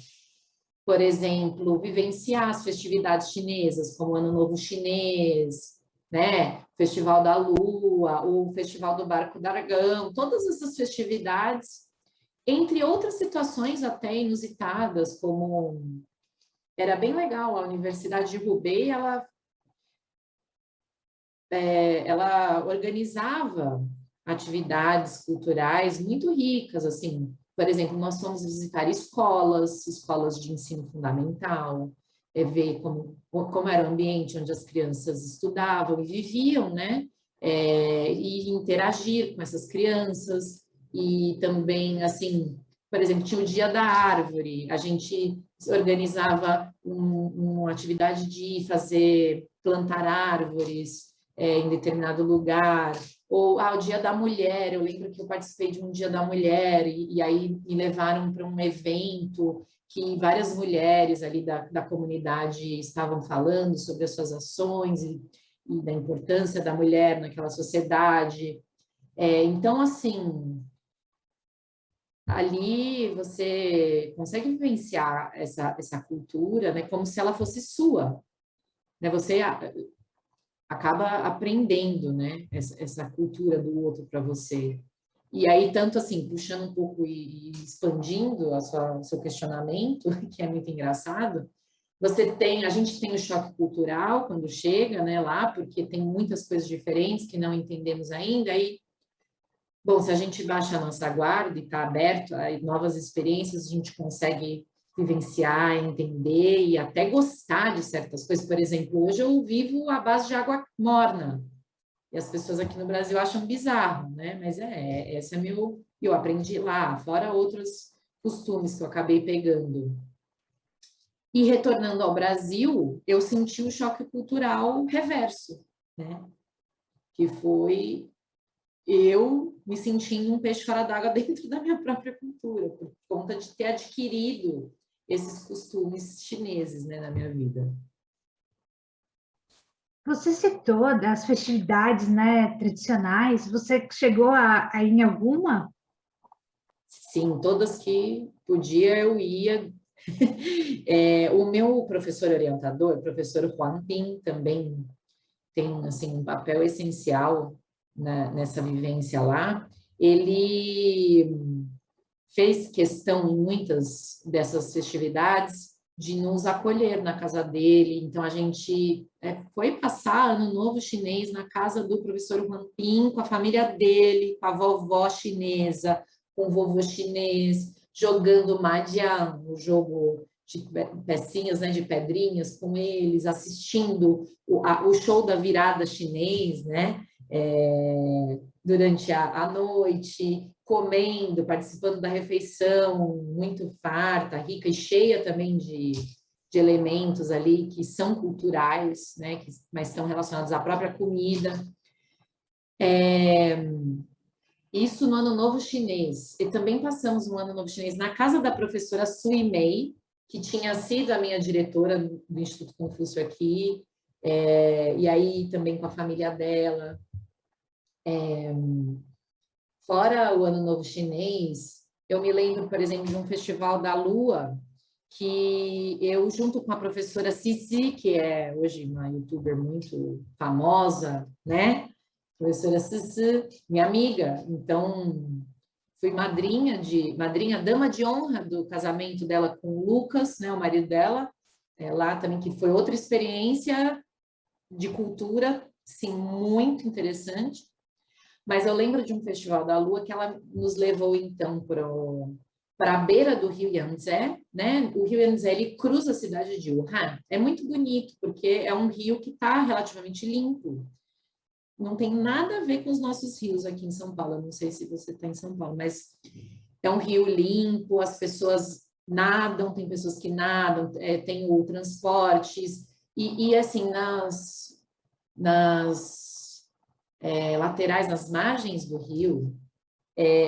por exemplo, vivenciar as festividades chinesas, como o Ano Novo Chinês, né? Festival da Lua, o Festival do Barco Dragão, todas essas festividades, entre outras situações até inusitadas, como era bem legal, a Universidade de Hubei, ela organizava atividades culturais muito ricas, assim, por exemplo, nós fomos visitar escolas de ensino fundamental, ver como era o ambiente onde as crianças estudavam e viviam, né? E interagir com essas crianças, e também, assim, por exemplo, tinha o Dia da Árvore, a gente organizava uma atividade de plantar árvores, em determinado lugar, ou o Dia da Mulher, eu lembro que eu participei de um Dia da Mulher, e aí me levaram para um evento que várias mulheres ali da comunidade estavam falando sobre as suas ações e da importância da mulher naquela sociedade. Então, assim, ali você consegue vivenciar essa cultura, né, como se ela fosse sua, né? Você acaba aprendendo, né, essa cultura do outro para você. E aí, tanto assim, puxando um pouco e expandindo o seu questionamento, que é muito engraçado, a gente tem o choque cultural quando chega, né, lá, porque tem muitas coisas diferentes que não entendemos ainda, aí Bom, se a gente baixa a nossa guarda e está aberto a novas experiências, a gente consegue vivenciar, entender e até gostar de certas coisas. Por exemplo, hoje eu vivo à base de água morna. E as pessoas aqui no Brasil acham bizarro, né? Mas esse é meu... Eu aprendi lá, fora outros costumes que eu acabei pegando. E retornando ao Brasil, eu senti o choque cultural reverso, né? Que foi eu me sentindo um peixe fora d'água dentro da minha própria cultura, por conta de ter adquirido esses costumes chineses, né, na minha vida. Você citou das festividades, né, tradicionais. Você chegou a ir em alguma? Sim, todas que podia eu ia. O meu professor orientador, o professor Huang Ping, também tem assim, um papel essencial nessa vivência lá. Ele fez questão em muitas dessas festividades de nos acolher na casa dele. Então, a gente foi passar Ano Novo Chinês na casa do professor Huang Ping, com a família dele, com a vovó chinesa, com o vovô chinês, jogando Mahjong, o jogo de pecinhas, né, de pedrinhas com eles, assistindo o show da virada chinês, né, durante a noite, comendo, participando da refeição, muito farta, rica e cheia também de elementos ali que são culturais, né, mas estão relacionados à própria comida. Isso no Ano Novo Chinês. E também passamos um Ano Novo Chinês na casa da professora Sui Mei, que tinha sido a minha diretora do Instituto Confúcio aqui, e aí também com a família dela. Fora o Ano Novo Chinês, eu me lembro, por exemplo, de um festival da Lua, que eu, junto com a professora Cici, que é hoje uma youtuber muito famosa, né? Professora Cici, minha amiga, então fui madrinha, dama de honra do casamento dela com o Lucas, né, o marido dela, lá também, que foi outra experiência de cultura, sim, muito interessante. Mas eu lembro de um festival da Lua que ela nos levou, então, para a beira do rio Yangtze, né? O rio Yangtze, ele cruza a cidade de Wuhan. É muito bonito, porque é um rio que está relativamente limpo. Não tem nada a ver com os nossos rios aqui em São Paulo. Eu não sei se você está em São Paulo, mas é um rio limpo, as pessoas nadam, tem pessoas que nadam, tem o transportes, e assim, nas laterais, nas margens do rio,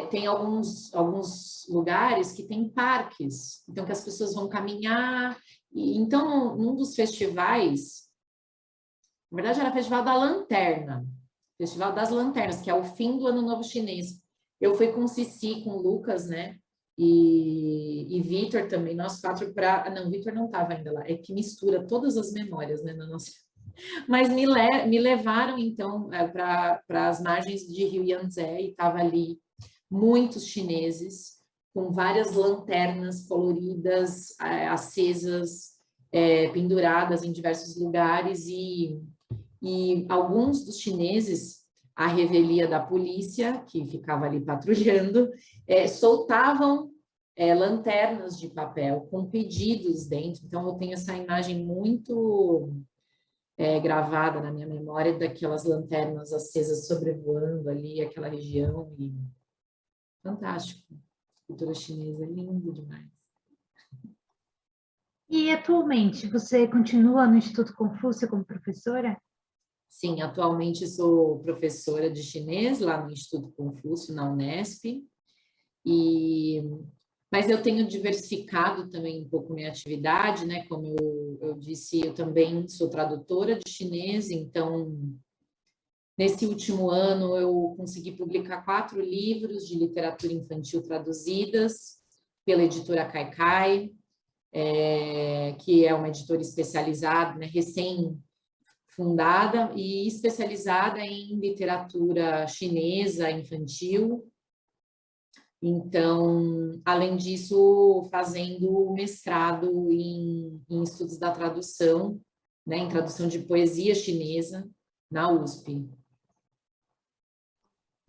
tem alguns lugares que tem parques, então que as pessoas vão caminhar. E, então, num dos festivais, na verdade era o Festival da Lanterna, Festival das Lanternas, que é o fim do Ano Novo Chinês. Eu fui com Cici, com o Lucas, né? E Vitor também, nós quatro para... Não, Vitor não estava ainda lá, é que mistura todas as memórias, né, na nossa... Mas me levaram, então, para as margens de Rio Yangtze, e estava ali muitos chineses, com várias lanternas coloridas, acesas, penduradas em diversos lugares, e alguns dos chineses, à revelia da polícia, que ficava ali patrulhando, soltavam lanternas de papel com pedidos dentro. Então, eu tenho essa imagem muito gravada na minha memória daquelas lanternas acesas sobrevoando ali aquela região. E fantástico. A cultura chinesa é lindo demais. E atualmente, você continua no Instituto Confúcio como professora? Sim, atualmente sou professora de chinês lá no Instituto Confúcio, na Unesp, mas eu tenho diversificado também um pouco minha atividade, né? Como eu disse, eu também sou tradutora de chinês, então, nesse último ano, eu consegui publicar 4 livros de literatura infantil traduzidas pela editora Caicai, que é uma editora especializada, né, recém-fundada e especializada em literatura chinesa infantil. Então, além disso, fazendo mestrado em estudos da tradução, né, em tradução de poesia chinesa na USP.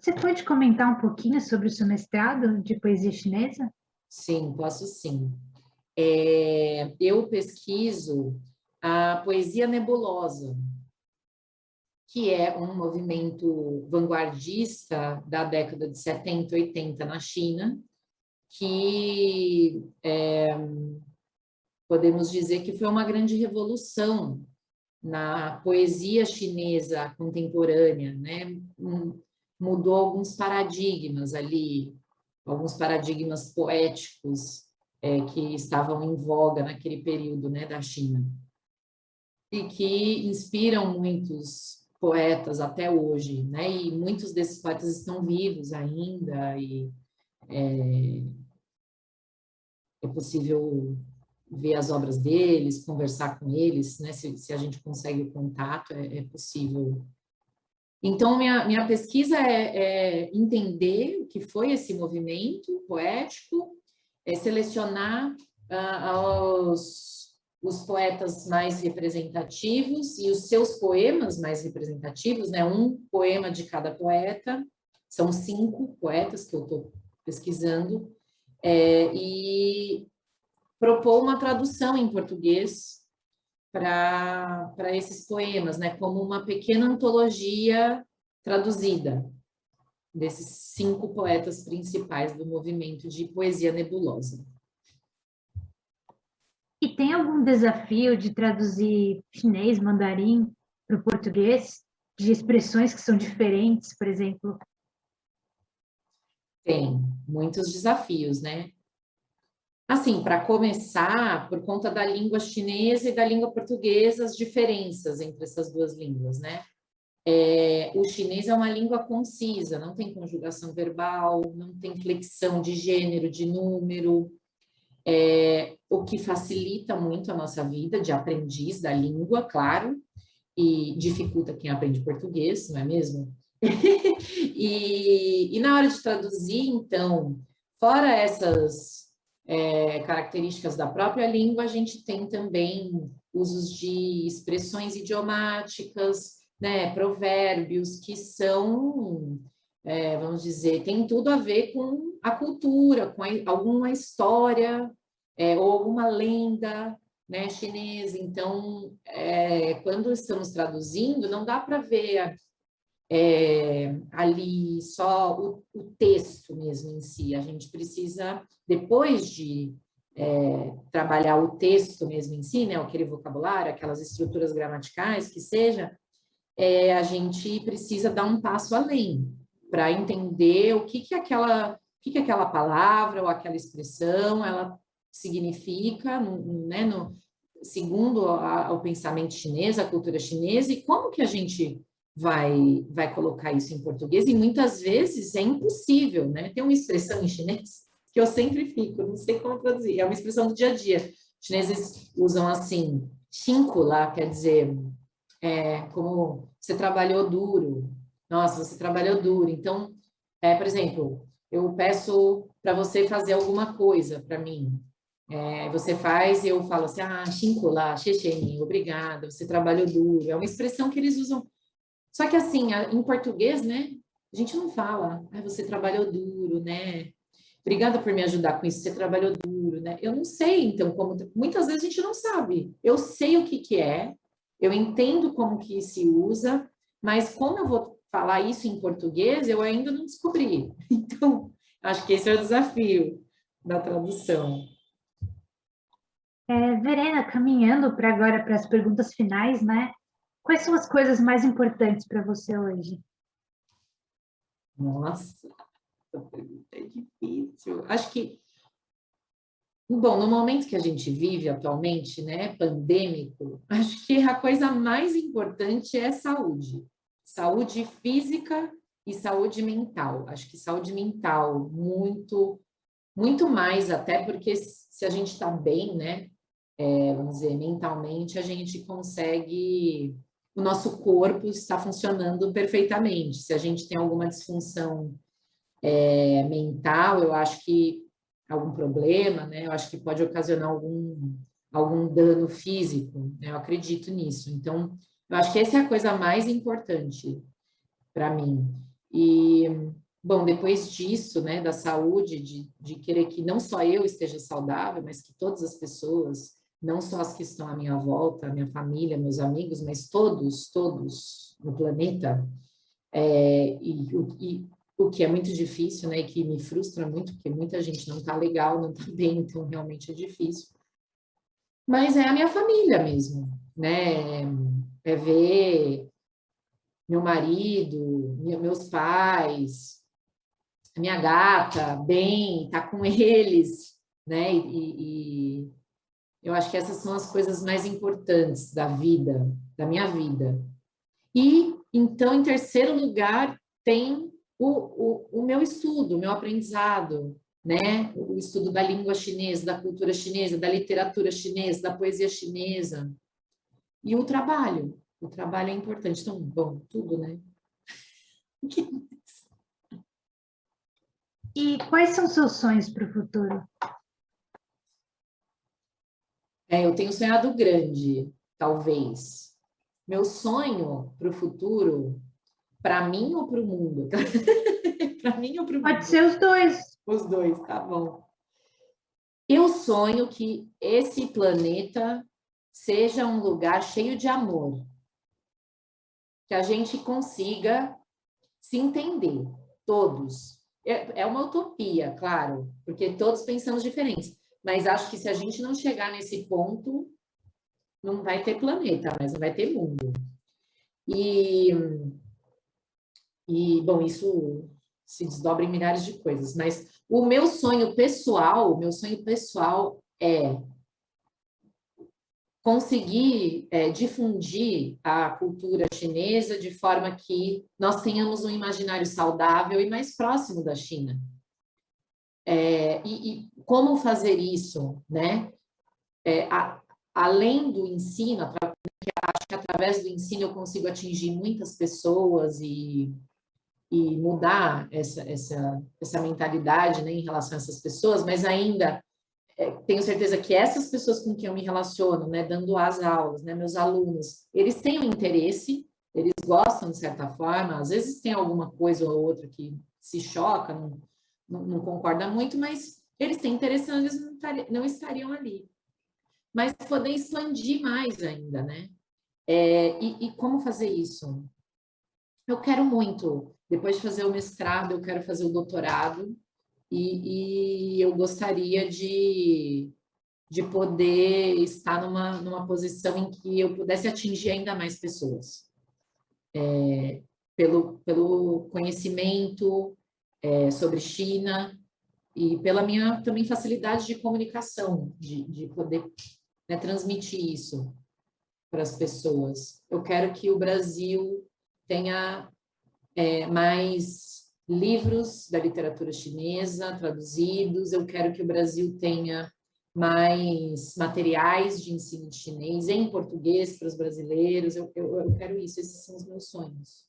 Você pode comentar um pouquinho sobre o seu mestrado de poesia chinesa? Sim, posso sim. Eu pesquiso a poesia nebulosa, que é um movimento vanguardista da década de 70, 80 na China, que podemos dizer que foi uma grande revolução na poesia chinesa contemporânea, né? Mudou alguns paradigmas ali, alguns paradigmas poéticos que estavam em voga naquele período, né, da China, e que inspiram muitos poetas até hoje, né? E muitos desses poetas estão vivos ainda e é possível ver as obras deles, conversar com eles, né? Se a gente consegue o contato, é possível. Então, minha pesquisa é entender o que foi esse movimento poético, selecionar os poetas mais representativos e os seus poemas mais representativos, né? Um poema de cada poeta, são 5 poetas que eu estou pesquisando, e propor uma tradução em português para esses poemas, né? Como uma pequena antologia traduzida desses 5 poetas principais do movimento de poesia nebulosa. E tem algum desafio de traduzir chinês, mandarim para o português, de expressões que são diferentes, por exemplo? Tem muitos desafios, né? Assim, para começar, por conta da língua chinesa e da língua portuguesa, as diferenças entre essas duas línguas, né? O chinês é uma língua concisa, não tem conjugação verbal, não tem flexão de gênero, de número, o que facilita muito a nossa vida de aprendiz da língua, claro, e dificulta quem aprende português, não é mesmo? E na hora de traduzir, então, fora essas características da própria língua, a gente tem também usos de expressões idiomáticas, né, provérbios, que são, vamos dizer, tem tudo a ver com a cultura, com alguma história, ou alguma lenda, né, chinesa. Então, quando estamos traduzindo, não dá para ver ali só o texto mesmo em si. A gente precisa, depois de trabalhar o texto mesmo em si, né, aquele vocabulário, aquelas estruturas gramaticais, que seja, a gente precisa dar um passo além para entender o que aquela palavra ou aquela expressão ela significa, né, segundo o pensamento chinês, a cultura chinesa, e como que a gente vai colocar isso em português, e muitas vezes é impossível, né? Tem uma expressão em chinês que eu sempre fico, não sei como traduzir, é uma expressão do dia a dia. Os chineses usam assim, "xinku" lá, quer dizer, como você trabalhou duro. Nossa, você trabalhou duro. Então, por exemplo, eu peço para você fazer alguma coisa para mim. Você faz e eu falo assim, "xinku lá, xexen", obrigada, você trabalhou duro. É uma expressão que eles usam. Só que assim, em português, né? A gente não fala, você trabalhou duro, né? Obrigada por me ajudar com isso, você trabalhou duro, né? Eu não sei, então, como muitas vezes a gente não sabe. Eu sei o que que é, eu entendo como que se usa, mas como eu vou falar isso em português, eu ainda não descobri. Então, acho que esse é o desafio da tradução. Verena, caminhando para agora para as perguntas finais, né? Quais são as coisas mais importantes para você hoje? Nossa, essa pergunta é difícil. Acho que, bom, no momento que a gente vive atualmente, né, pandêmico, acho que a coisa mais importante é saúde. Saúde física e saúde mental. Acho que saúde mental, muito, muito mais até, porque se a gente está bem, né, vamos dizer, mentalmente, a gente consegue, o nosso corpo está funcionando perfeitamente. Se a gente tem alguma disfunção mental, eu acho que algum problema, né? Eu acho que pode ocasionar algum dano físico, né? Eu acredito nisso. Então, eu acho que essa é a coisa mais importante para mim. E, bom, depois disso, né, da saúde, de querer que não só eu esteja saudável, mas que todas as pessoas, não só as que estão à minha volta, a minha família, meus amigos, mas todos no planeta, e o que é muito difícil, né, e que me frustra muito, porque muita gente não está legal, não está bem, então realmente é difícil. Mas é a minha família mesmo, né? É ver meu marido, meus pais, a minha gata bem, tá com eles, né? E eu acho que essas são as coisas mais importantes da vida, da minha vida. E então, em terceiro lugar, tem o meu estudo, o meu aprendizado, né? O estudo da língua chinesa, da cultura chinesa, da literatura chinesa, da poesia chinesa. E o trabalho. O trabalho é importante. Então, bom, tudo, né? E quais são seus sonhos para o futuro? Eu tenho sonhado grande, talvez. Meu sonho para o futuro, para mim ou para o mundo? Para mim ou para o Pode mundo? ser os dois. Os dois, tá bom. Eu sonho que esse planeta seja um lugar cheio de amor, que a gente consiga se entender, todos. É uma utopia, claro, porque todos pensamos diferentes, mas acho que se a gente não chegar nesse ponto, não vai ter planeta, mas não vai ter mundo. E, bom, isso se desdobra em milhares de coisas, mas o meu sonho pessoal é conseguir difundir a cultura chinesa de forma que nós tenhamos um imaginário saudável e mais próximo da China. E como fazer isso, né? Além do ensino, acho que através do ensino eu consigo atingir muitas pessoas e mudar essa mentalidade, né, em relação a essas pessoas, mas ainda tenho certeza que essas pessoas com quem eu me relaciono, né, dando as aulas, né, meus alunos, eles têm um interesse, eles gostam de certa forma, às vezes tem alguma coisa ou outra que se choca, não concorda muito, mas eles têm interesse, senão eles não estariam ali. Mas poder expandir mais ainda, né? E como fazer isso? Eu quero muito, depois de fazer o mestrado, eu quero fazer o doutorado, e eu gostaria de poder estar numa posição em que eu pudesse atingir ainda mais pessoas. Pelo conhecimento sobre China e pela minha também facilidade de comunicação, de poder, né, transmitir isso para as pessoas. Eu quero que o Brasil tenha mais livros da literatura chinesa traduzidos, eu quero que o Brasil tenha mais materiais de ensino de chinês em português para os brasileiros, eu quero isso, esses são os meus sonhos.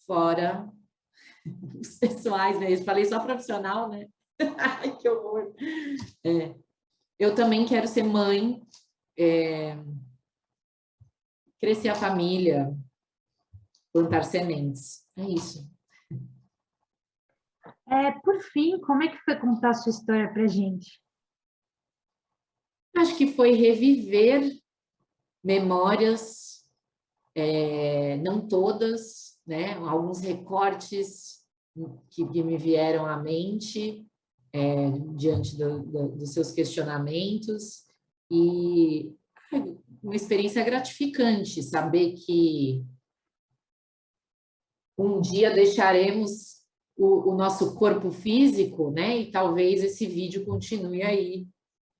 Fora os pessoais, né? Eu falei só profissional, né? Ai, que horror! Eu também quero ser mãe, crescer a família, plantar sementes. É isso. Por fim, como é que foi contar a sua história para a gente? Acho que foi reviver memórias, não todas, né? Alguns recortes que me vieram à mente diante dos seus questionamentos e uma experiência gratificante saber que um dia deixaremos o nosso corpo físico, né? E talvez esse vídeo continue aí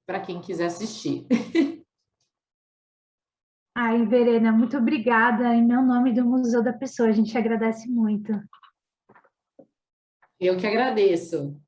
para quem quiser assistir. Ai, Verena, muito obrigada. Em meu nome e do Museu da Pessoa, a gente agradece muito. Eu que agradeço.